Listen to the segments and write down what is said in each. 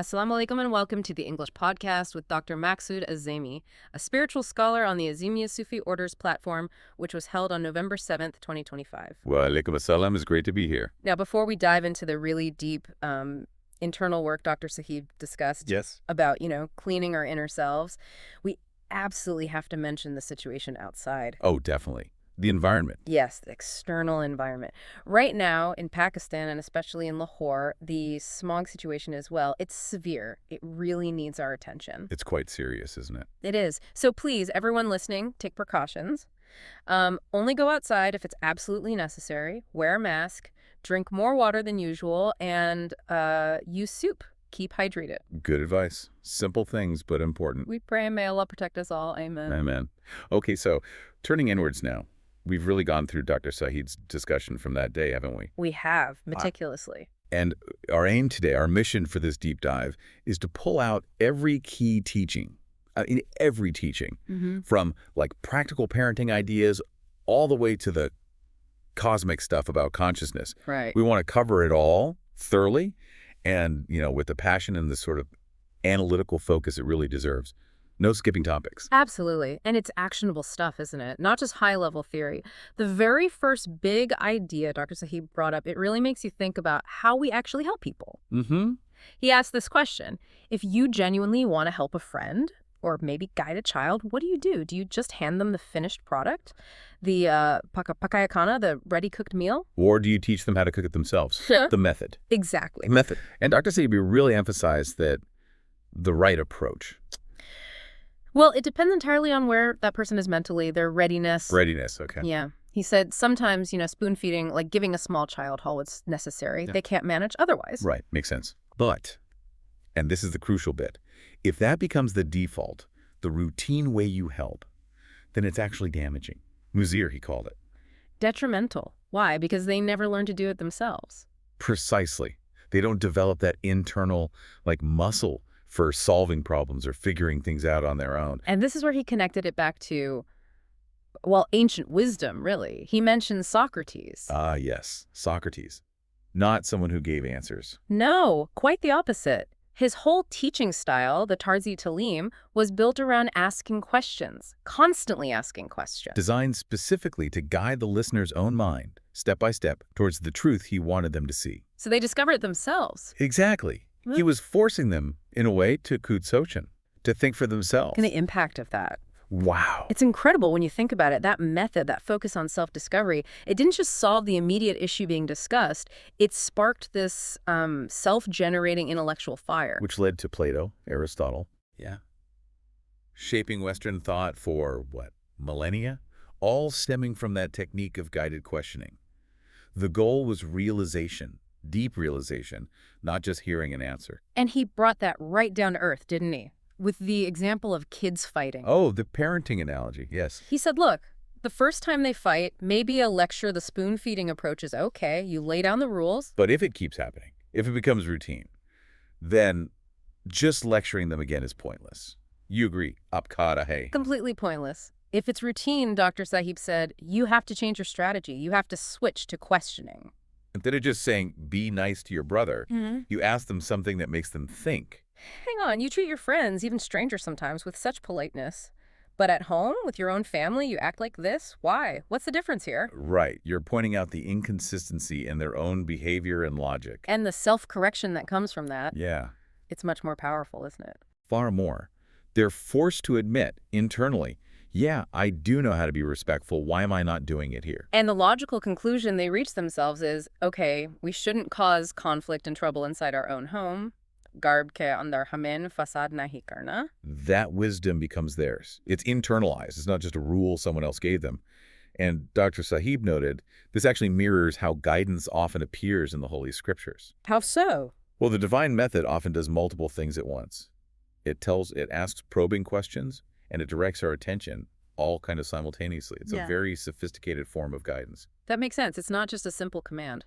Assalamu alaikum and welcome to the English podcast with Dr. Maqsood Azeemi, a spiritual scholar on the Azeemi Sufi Orders platform, which was held on November 7th, 2025. Wa alaikum assalam. It's great to be here. Now, before we dive into the really deep internal work Dr. Sahib discussed Yes. about, cleaning our inner selves, we absolutely have to mention the situation outside. Oh, definitely. The environment. Yes, the external environment. Right now in Pakistan, and especially in Lahore, the smog situation as well, it's severe. It really needs our attention. It's quite serious, isn't it? It is. So please, everyone listening, take precautions. Only go outside if it's absolutely necessary. Wear a mask. Drink more water than usual. And use soup. Keep hydrated. Good advice. Simple things, but important. We pray and may Allah protect us all. Amen. Amen. Okay, so turning inwards now. We've really gone through Dr. Saeed's discussion from that day, haven't we? We have, meticulously. And our aim today, our mission for this deep dive, is to pull out every key teaching, in every teaching, from like practical parenting ideas all the way to the cosmic stuff about consciousness. Right. We want to cover it all thoroughly and, with the passion and the sort of analytical focus it really deserves. No skipping topics. Absolutely. And it's actionable stuff, isn't it? Not just high-level theory. The very first big idea Dr. Sahib brought up, it really makes you think about how we actually help people. He asked this question: if you genuinely want to help a friend or maybe guide a child, what do? Do you just hand them the finished product? The pakayakana, the ready-cooked meal? Or do you teach them how to cook it themselves? The method. Exactly. Method. And Dr. Sahib really emphasized that the right approach. Well, it depends entirely on where that person is mentally, their readiness. Readiness, okay. Yeah. He said sometimes, spoon feeding, like giving a small child all what's necessary, they can't manage otherwise. Right, makes sense. But, and this is the crucial bit, if that becomes the default, the routine way you help, then it's actually damaging. Muzir, he called it. Detrimental. Why? Because they never learn to do it themselves. Precisely. They don't develop that internal, muscle for solving problems or figuring things out on their own. And this is where he connected it back to, well, ancient wisdom, really. He mentioned Socrates. Ah, yes, Socrates. Not someone who gave answers. No, quite the opposite. His whole teaching style, the Tarzi Talim, was built around asking questions, constantly asking questions. Designed specifically to guide the listener's own mind, step by step, towards the truth he wanted them to see. So they discover it themselves. Exactly. He was forcing them, in a way, to kutsochin, to think for themselves. And the impact of that. Wow. It's incredible when you think about it. That method, that focus on self-discovery, it didn't just solve the immediate issue being discussed. It sparked this self-generating intellectual fire. Which led to Plato, Aristotle. Yeah. Shaping Western thought for, millennia? All stemming from that technique of guided questioning. The goal was realization. Deep realization, not just hearing an answer. And he brought that right down to earth, didn't he? With the example of kids fighting. Oh, the parenting analogy, yes. He said, look, the first time they fight, maybe a lecture, the spoon-feeding approach is okay. You lay down the rules. But if it keeps happening, if it becomes routine, then just lecturing them again is pointless. You agree? Apkara hai. Completely pointless. If it's routine, Dr. Sahib said, you have to change your strategy. You have to switch to questioning. Instead of just saying, be nice to your brother, you ask them something that makes them think. Hang on, you treat your friends, even strangers sometimes, with such politeness. But at home, with your own family, you act like this? Why? What's the difference here? Right. You're pointing out the inconsistency in their own behavior and logic. And the self-correction that comes from that. Yeah. It's much more powerful, isn't it? Far more. They're forced to admit, internally, yeah, I do know how to be respectful. Why am I not doing it here? And the logical conclusion they reach themselves is, okay, we shouldn't cause conflict and trouble inside our own home. Garb ke andar hamen fasad nahi karna. That wisdom becomes theirs. It's internalized. It's not just a rule someone else gave them. And Dr. Sahib noted, this actually mirrors how guidance often appears in the Holy Scriptures. How so? Well, the divine method often does multiple things at once. It asks probing questions, and it directs our attention all kind of simultaneously. It's a very sophisticated form of guidance. That makes sense. It's not just a simple command.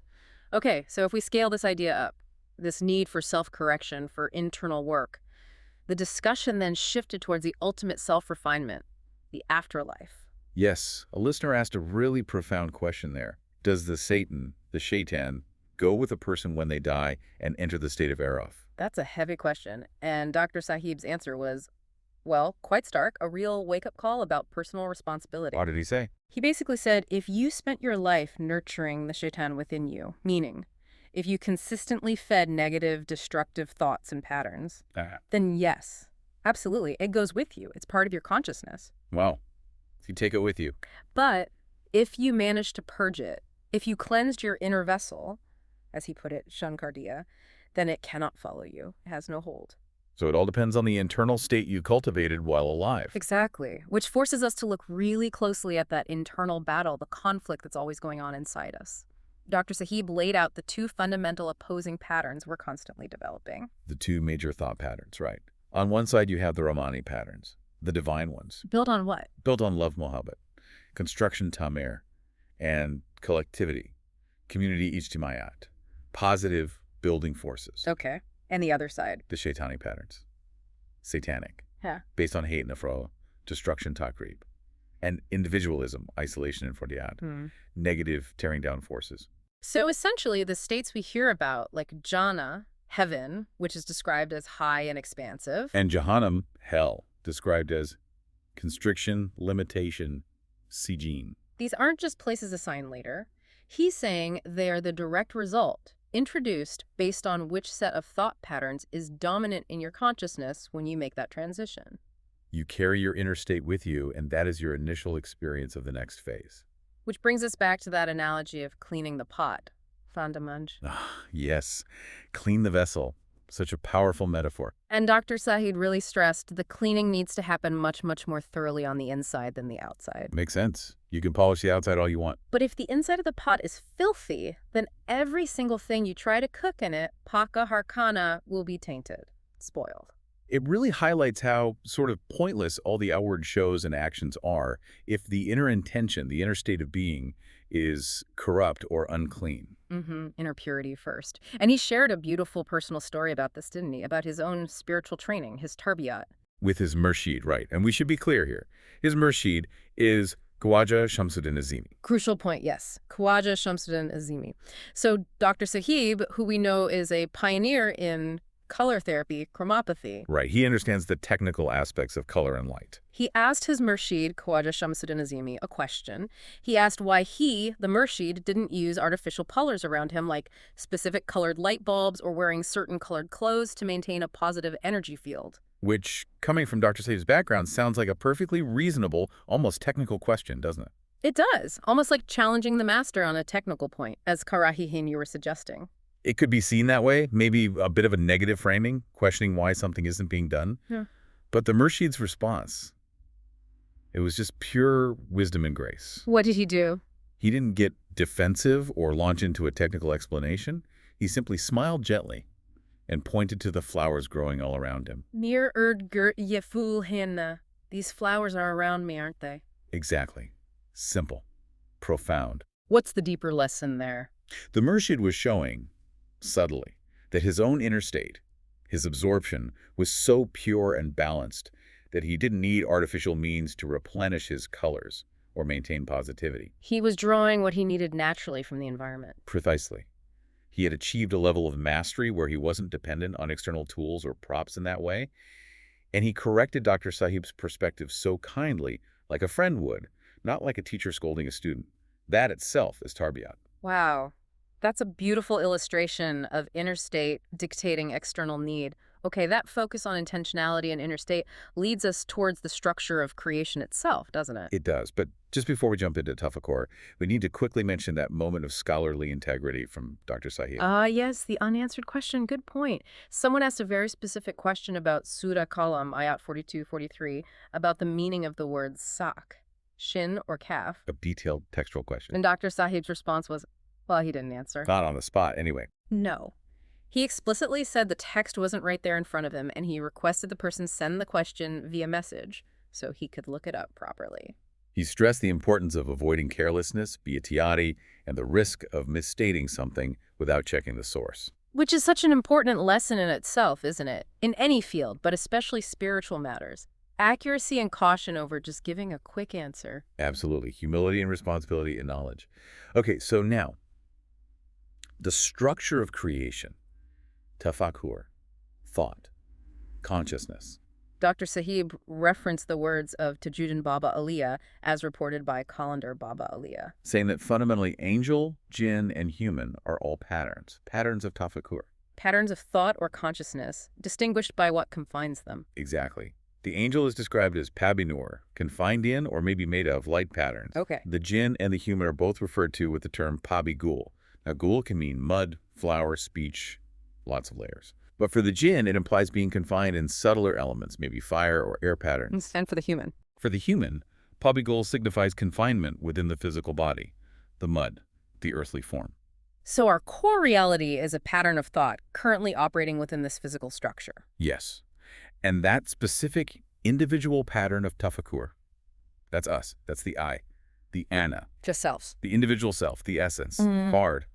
Okay, so if we scale this idea up, this need for self-correction, for internal work, the discussion then shifted towards the ultimate self-refinement, the afterlife. Yes, a listener asked a really profound question there. Does the shaitan, go with a person when they die and enter the state of Araf? That's a heavy question. And Dr. Sahib's answer was, well, quite stark, a real wake-up call about personal responsibility. What did he say? He basically said, if you spent your life nurturing the shaitan within you, meaning if you consistently fed negative, destructive thoughts and patterns, then yes, absolutely, it goes with you. It's part of your consciousness. Wow. You take it with you. But if you manage to purge it, if you cleansed your inner vessel, as he put it, Shankardiya, then it cannot follow you. It has no hold. So it all depends on the internal state you cultivated while alive. Exactly, which forces us to look really closely at that internal battle, the conflict that's always going on inside us. Dr. Sahib laid out the two fundamental opposing patterns we're constantly developing. The two major thought patterns, right? On one side, you have the Ramani patterns, the divine ones. Built on what? Built on love, mohabbat, construction, tamir, and collectivity, community, ijtimayat, positive building forces. Okay. And the other side? The shaitani patterns, satanic, Yeah. based on hate, nafra, destruction, takrib, and individualism, isolation, and fardiyat, negative tearing down forces. So essentially, the states we hear about, like jhana, heaven, which is described as high and expansive. And Jahannam, hell, described as constriction, limitation, sijin. These aren't just places assigned later. He's saying they are the direct result, introduced based on which set of thought patterns is dominant in your consciousness when you make that transition. You carry your inner state with you, and that is your initial experience of the next phase. Which brings us back to that analogy of cleaning the pot. Fandamanj. Yes, clean the vessel. Such a powerful metaphor. And Dr. Sahib really stressed the cleaning needs to happen much, much more thoroughly on the inside than the outside. Makes sense. You can polish the outside all you want. But if the inside of the pot is filthy, then every single thing you try to cook in it, paka harkana, will be tainted, spoiled. It really highlights how sort of pointless all the outward shows and actions are if the inner intention, the inner state of being, is corrupt or unclean. Inner purity first. And he shared a beautiful personal story about this, didn't he? About his own spiritual training, his tarbiyat. With his murshid, right. And we should be clear here. His murshid is Khwaja Shamsuddin Azeemi. Crucial point, yes. Khwaja Shamsuddin Azeemi. So Dr. Sahib, who we know is a pioneer in color therapy, chromopathy. Right. He understands the technical aspects of color and light. He asked his murshid, Khwaja Shamsuddin Azeemi, a question. He asked why he, the murshid, didn't use artificial colors around him, like specific colored light bulbs or wearing certain colored clothes to maintain a positive energy field. Which, coming from Dr. Sahib's background, sounds like a perfectly reasonable, almost technical question, doesn't it? It does. Almost like challenging the master on a technical point, as Karahihin you were suggesting. It could be seen that way, maybe a bit of a negative framing, questioning why something isn't being done. Yeah. But the murshid's response, it was just pure wisdom and grace. What did he do? He didn't get defensive or launch into a technical explanation. He simply smiled gently and pointed to the flowers growing all around him. Mir erd gert yeful hinna. These flowers are around me, aren't they? Exactly. Simple. Profound. What's the deeper lesson there? The murshid was showing, subtly, that his own inner state, his absorption, was so pure and balanced that he didn't need artificial means to replenish his colors or maintain positivity. He was drawing what he needed naturally from the environment. Precisely. He had achieved a level of mastery where he wasn't dependent on external tools or props in that way, and he corrected Dr. Sahib's perspective so kindly, like a friend would, not like a teacher scolding a student. That itself is tarbiyat. Wow. That's a beautiful illustration of inner state dictating external need. Okay, that focus on intentionality and inner state leads us towards the structure of creation itself, doesn't it? It does, but just before we jump into Tafakkur, we need to quickly mention that moment of scholarly integrity from Dr. Sahib. Yes, the unanswered question. Good point. Someone asked a very specific question about Surah Kalam, ayat 42-43, about the meaning of the words sak, shin or kaf. A detailed textual question. And Dr. Sahib's response was, well, he didn't answer. Not on the spot, anyway. No. He explicitly said the text wasn't right there in front of him, and he requested the person send the question via message so he could look it up properly. He stressed the importance of avoiding carelessness, biatiati, and the risk of misstating something without checking the source. Which is such an important lesson in itself, isn't it? In any field, but especially spiritual matters. Accuracy and caution over just giving a quick answer. Absolutely. Humility and responsibility and knowledge. Okay, so now, the structure of creation, Tafakkur, thought, consciousness. Dr. Sahib referenced the words of Tajuddin Baba Aliyah as reported by Qalandar Baba Aliyah. Saying that fundamentally angel, jinn, and human are all patterns of tafakkur. Patterns of thought or consciousness, distinguished by what confines them. Exactly. The angel is described as pabinur, confined in or maybe made of light patterns. Okay. The jinn and the human are both referred to with the term pabigul. Now, gul can mean mud, flower, speech, lots of layers. But for the jinn, it implies being confined in subtler elements, maybe fire or air patterns. And for the human? For the human, pabigul signifies confinement within the physical body, the mud, the earthly form. So our core reality is a pattern of thought currently operating within this physical structure. Yes. And that specific individual pattern of tafakkur, that's us, that's the I, the ana. Just selves. The individual self, the essence, hard.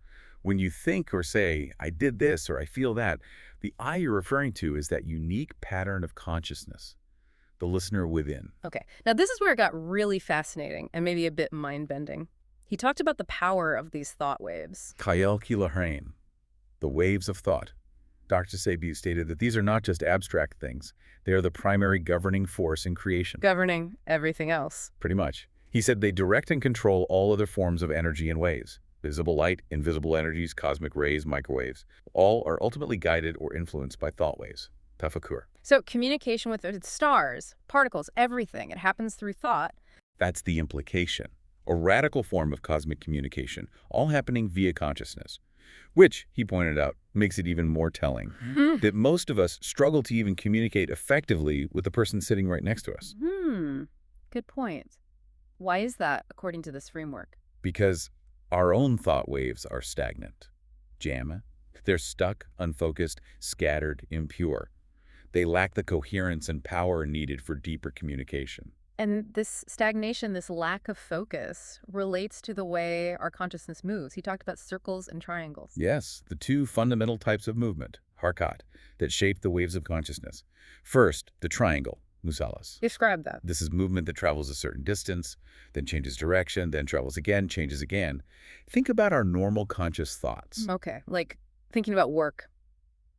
When you think or say, I did this or I feel that, the I you're referring to is that unique pattern of consciousness, the listener within. Okay. Now this is where it got really fascinating and maybe a bit mind-bending. He talked about the power of these thought waves. Khayal ki lahrain, the waves of thought. Dr. Sebi stated that these are not just abstract things. They are the primary governing force in creation. Governing everything else. Pretty much. He said they direct and control all other forms of energy and waves. Visible light, invisible energies, cosmic rays, microwaves. All are ultimately guided or influenced by thought waves. Tafakkur. So communication with stars, particles, everything, it happens through thought. That's the implication. A radical form of cosmic communication, all happening via consciousness. Which, he pointed out, makes it even more telling that most of us struggle to even communicate effectively with the person sitting right next to us. Good point. Why is that, according to this framework? Because our own thought waves are stagnant. Jamma. They're stuck, unfocused, scattered, impure. They lack the coherence and power needed for deeper communication. And this stagnation, this lack of focus, relates to the way our consciousness moves. He talked about circles and triangles. Yes, the two fundamental types of movement, harkat, that shape the waves of consciousness. First, the triangle, musalas. Describe that. This is movement that travels a certain distance, then changes direction, then travels again, changes again. Think about our normal conscious thoughts. Okay, like thinking about work,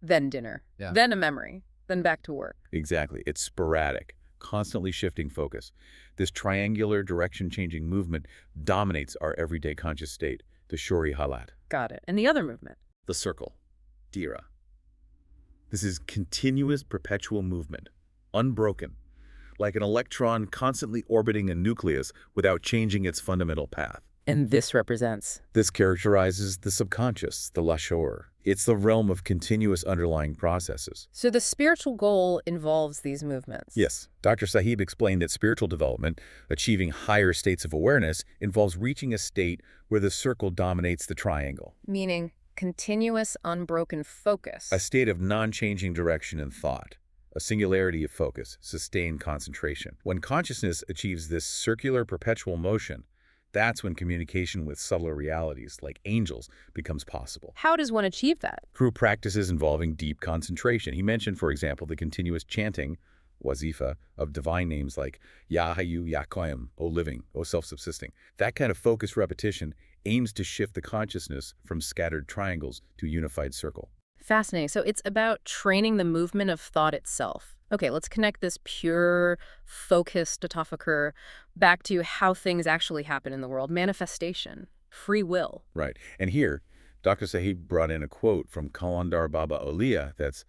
then dinner, then a memory, then back to work. Exactly. It's sporadic, constantly shifting focus. This triangular direction-changing movement dominates our everyday conscious state, the shori halat. Got it. And the other movement? The circle, dira. This is continuous, perpetual movement, unbroken, like an electron constantly orbiting a nucleus without changing its fundamental path. And this represents? This characterizes the subconscious, the lashor. It's the realm of continuous underlying processes. So the spiritual goal involves these movements? Yes. Dr. Sahib explained that spiritual development, achieving higher states of awareness, involves reaching a state where the circle dominates the triangle. Meaning continuous, unbroken focus. A state of non-changing direction in thought. A singularity of focus, sustained concentration. When consciousness achieves this circular perpetual motion, that's when communication with subtler realities, like angels, becomes possible. How does one achieve that? Through practices involving deep concentration. He mentioned, for example, the continuous chanting, wazifa, of divine names like Ya Hayyu, Ya Qayyum, O living, O self-subsisting. That kind of focused repetition aims to shift the consciousness from scattered triangles to a unified circle. Fascinating. So it's about training the movement of thought itself. Okay, let's connect this pure, focused tafakkur back to how things actually happen in the world. Manifestation, free will. Right. And here, Dr. Sahib brought in a quote from Qalandar Baba Aliyah that's,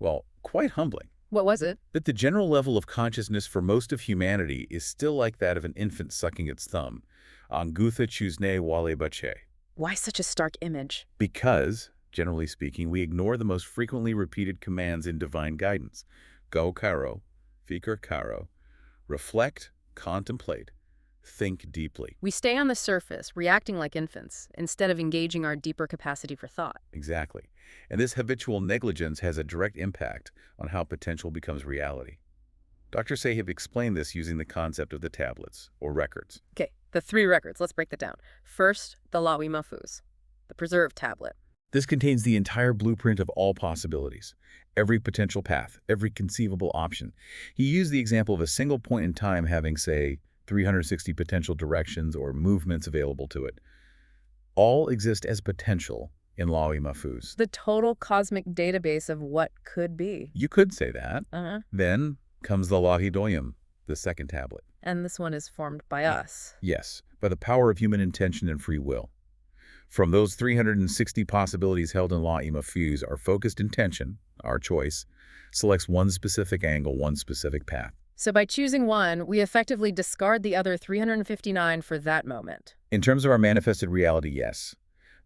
well, quite humbling. What was it? That the general level of consciousness for most of humanity is still like that of an infant sucking its thumb. Angutha chusne wale bache. Why such a stark image? Because, generally speaking, we ignore the most frequently repeated commands in divine guidance. Go karo, fikr karo, reflect, contemplate, think deeply. We stay on the surface, reacting like infants, instead of engaging our deeper capacity for thought. Exactly. And this habitual negligence has a direct impact on how potential becomes reality. Dr. Sahib explained this using the concept of the tablets, or records. Okay, the 3 records. Let's break that down. First, the Lawi Mahfuz, the preserved tablet. This contains the entire blueprint of all possibilities, every potential path, every conceivable option. He used the example of a single point in time having, say, 360 potential directions or movements available to it. All exist as potential in Lawi Mahfuz. The total cosmic database of what could be. You could say that. Uh-huh. Then comes the Lahi Doyum, the second tablet. And this one is formed by us. Yes, by the power of human intention and free will. From those 360 possibilities held in Lahi Mahfuz, our focused intention, our choice, selects one specific angle, one specific path. So by choosing one, we effectively discard the other 359 for that moment. In terms of our manifested reality, yes.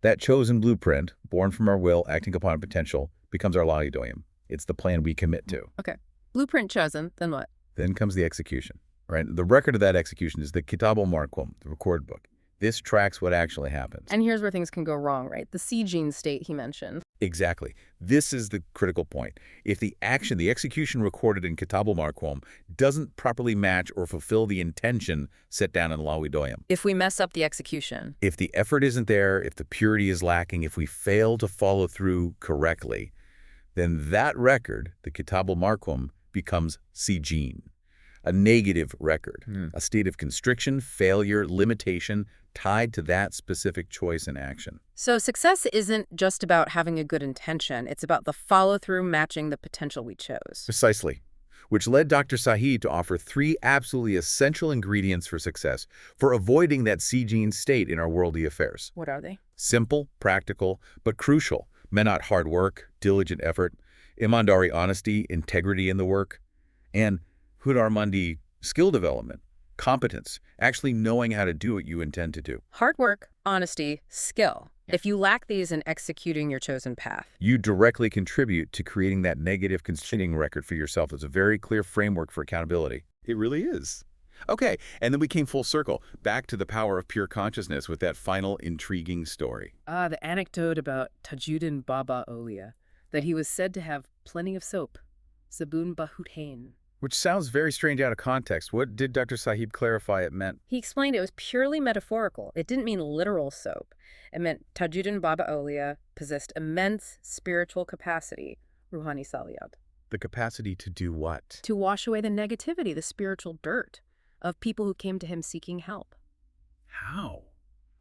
That chosen blueprint, born from our will, acting upon potential, becomes our Lahi Doyum. It's the plan we commit to. Okay. Blueprint chosen, then what? Then comes the execution, right? The record of that execution is the Kitab al-Marqum, the record book. This tracks what actually happens. And here's where things can go wrong, right? The C-gene state he mentioned. Exactly. This is the critical point. If the action, the execution recorded in Kitab al-Marqum doesn't properly match or fulfill the intention set down in Lawi Doyum. If we mess up the execution. If the effort isn't there, if the purity is lacking, if we fail to follow through correctly, then that record, the Kitab al-Marqum, becomes C-gene. A negative record, a state of constriction, failure, limitation, tied to that specific choice and action. So success isn't just about having a good intention. It's about the follow-through matching the potential we chose. Precisely. Which led Dr. Saeed to offer 3 absolutely essential ingredients for success, for avoiding that C-gene state in our worldly affairs. What are they? Simple, practical, but crucial. Menat hard work, diligent effort, imandari honesty, integrity in the work, and Hudarmandi skill development, competence, actually knowing how to do what you intend to do. Hard work, honesty, skill. If you lack these in executing your chosen path, you directly contribute to creating that negative constraining record for yourself. There's a very clear framework for accountability. It really is. Okay, and then we came full circle, back to the power of pure consciousness with that final intriguing story. The anecdote about Tajuddin Baba Aulia, that he was said to have plenty of soap, Sabun Bahuthain. Which sounds very strange out of context. What did Dr. Sahib clarify it meant? He explained it was purely metaphorical. It didn't mean literal soap. It meant Tajuddin Baba Aulia possessed immense spiritual capacity, Ruhani Saliyat. The capacity to do what? To wash away the negativity, the spiritual dirt of people who came to him seeking help. How?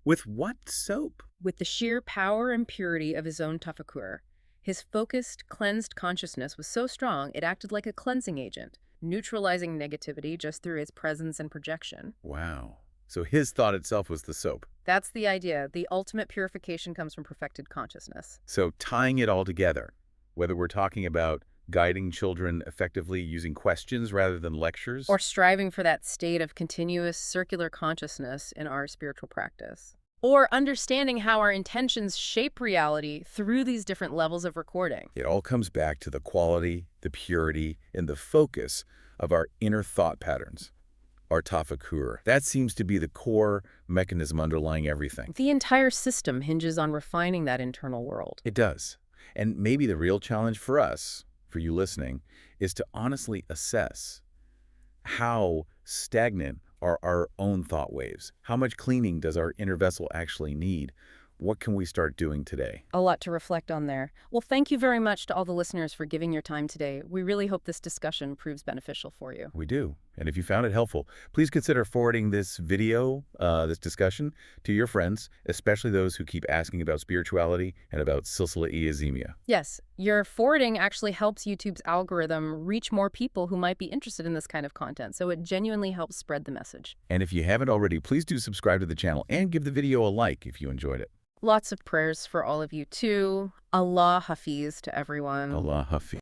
With what soap? With the sheer power and purity of his own tafakkur. His focused, cleansed consciousness was so strong it acted like a cleansing agent, neutralizing negativity just through its presence and projection. Wow. So his thought itself was the soap. That's the idea. The ultimate purification comes from perfected consciousness. So tying it all together, whether we're talking about guiding children effectively using questions rather than lectures, or striving for that state of continuous circular consciousness in our spiritual practice, or understanding how our intentions shape reality through these different levels of recording. It all comes back to the quality, the purity, and the focus of our inner thought patterns, our tafakkur. That seems to be the core mechanism underlying everything. The entire system hinges on refining that internal world. It does. And maybe the real challenge for us, for you listening, is to honestly assess how stagnant are our own thought waves. How much cleaning does our inner vessel actually need? What can we start doing today? A lot to reflect on there. Well, thank you very much to all the listeners for giving your time today. We really hope this discussion proves beneficial for you. We do. And if you found it helpful, please consider forwarding this video, this discussion, to your friends, especially those who keep asking about spirituality and about Silsila-e Azeemia. Yes, your forwarding actually helps YouTube's algorithm reach more people who might be interested in this kind of content, so it genuinely helps spread the message. And if you haven't already, please do subscribe to the channel and give the video a like if you enjoyed it. Lots of prayers for all of you too. Allah Hafiz to everyone. Allah Hafiz.